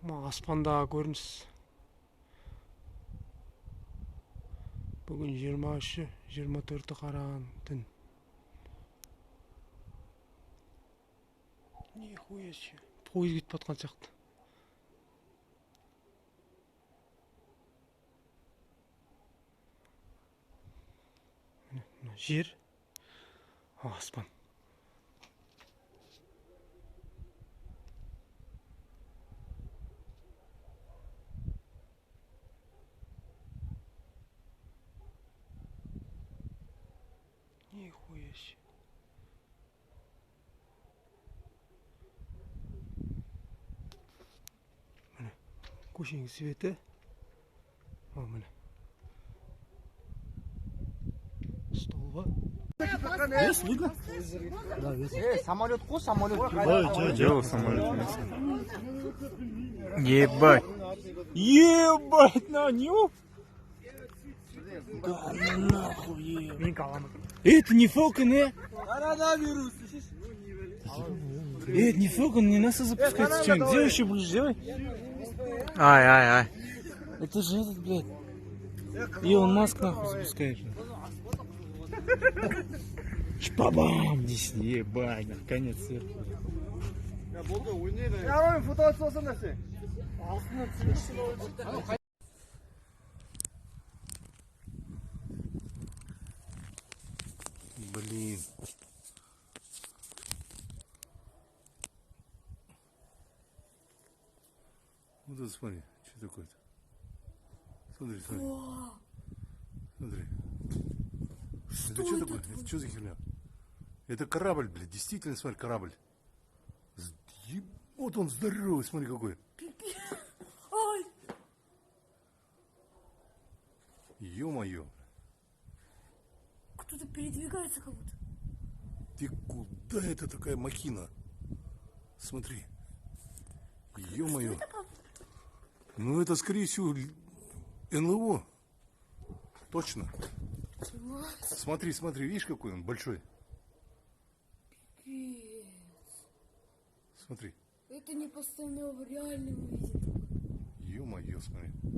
Аспандағы көрініс. Бүгін 23-і, 24-і қараған түн. Нихуя себе. Пойыз кетіп батқан сияқты. Жер, аспан. Нихуя себе. Міне, көшенің светі. О, міне. Столба. Есть, видно? Да, есть. Самолет ку, самолет. Дело самолет. Ебать. Ебать, на нюх. Нахуй. Это не Falcon, Коронавирус. Это не Falcon, не нас запускается. Что, где еще будешь делать? Ай. Это же этот, блядь. Илон Маск нахуй запускает. Шпабам! Здесь ебать, наконец свет. Ya fotoğraf olsun da şey. Блин. Вот это смотри, что такое-то. Смотри. Смотри. Это что такое? Это что за херня? Это корабль, блядь. Действительно, смотри, корабль. Вот он здоровый, смотри какой. Ой, Ё-моё. кто-то передвигается как будто. Ты куда это такая махина? Смотри. Ё-моё. Ну это, скорее всего, НЛО. Точно. Смотри, видишь, какой он большой? Пипец. Смотри. Это не постановлено, реально увидит. Ё-моё, смотри.